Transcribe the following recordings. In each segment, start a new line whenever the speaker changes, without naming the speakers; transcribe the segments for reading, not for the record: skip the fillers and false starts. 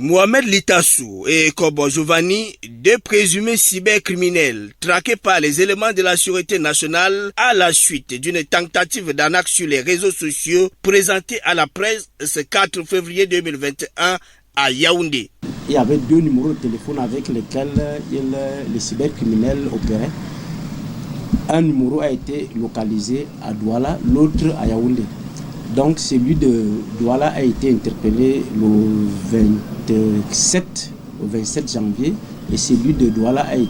Mohamed Litassou et Kobo Giovanni, deux présumés cybercriminels traqués par les éléments de la sûreté nationale à la suite d'une tentative d'arnaque sur les réseaux sociaux présentée à la presse ce 4 février 2021 à Yaoundé.
Il y avait deux numéros de téléphone avec lesquels les cybercriminels opéraient. Un numéro a été localisé à Douala, l'autre à Yaoundé. Donc celui de Douala a été interpellé le 27 janvier et celui de Douala et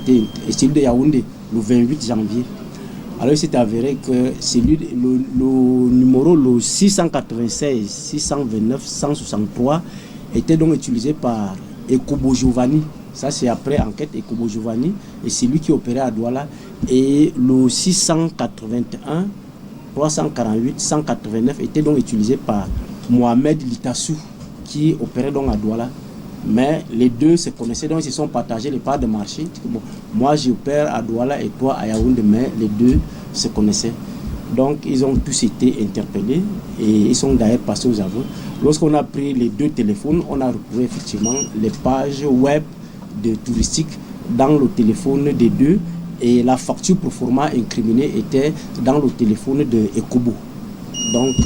celui de Yaoundé le 28 janvier. Alors il s'est avéré que le numéro le 696, 629, 163 était donc utilisé par Kobo Giovanni. Ça c'est après enquête Kobo Giovanni et c'est lui qui opérait à Douala. Et le 681, 348, 189 était donc utilisé par Mohamed Litassou qui opérait donc à Douala. Mais les deux se connaissaient, donc ils se sont partagés les parts de marché. Bon, moi j'opère à Douala et toi à Yaoundé, mais les deux se connaissaient. Donc ils ont tous été interpellés et ils sont d'ailleurs passés aux aveux. Lorsqu'on a pris les deux téléphones, on a retrouvé effectivement les pages web de touristique dans le téléphone des deux. Et la facture pro forma incriminée était dans le téléphone de Ekobo. Donc,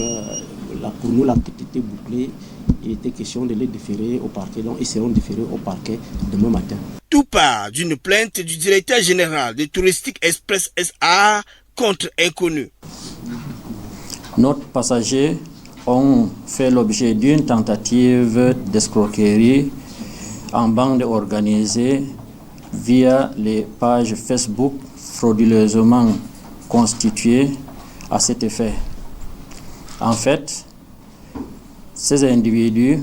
pour nous, l'enquête était bouclée. Il était question de les déférer au parquet. Donc, ils seront déférés au parquet demain matin.
Tout part d'une plainte du directeur général de Touristique Express SA contre inconnu.
Nos passagers ont fait l'objet d'une tentative d'escroquerie en bande organisée via les pages Facebook frauduleusement constituées à cet effet. En fait, ces individus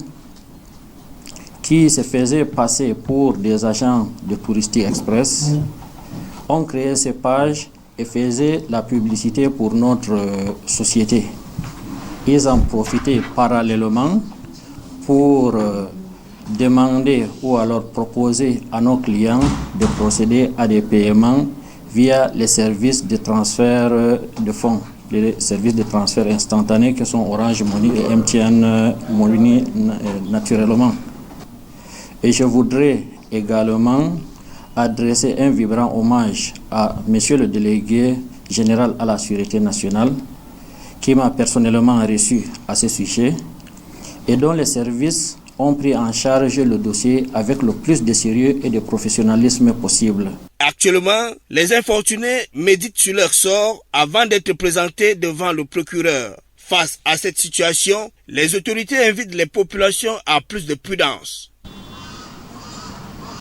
qui se faisaient passer pour des agents de Touristique Express ont créé ces pages et faisaient la publicité pour notre société. Ils en profitaient parallèlement pour demander ou alors proposer à nos clients de procéder à des paiements via les services de transfert de fonds, les services de transfert instantané que sont Orange Money et MTN Money naturellement. Et je voudrais également adresser un vibrant hommage à Monsieur le délégué général à la Sûreté nationale qui m'a personnellement reçu à ce sujet et dont les services ont pris en charge le dossier avec le plus de sérieux et de professionnalisme possible.
Actuellement, les infortunés méditent sur leur sort avant d'être présentés devant le procureur. Face à cette situation, les autorités invitent les populations à plus de prudence.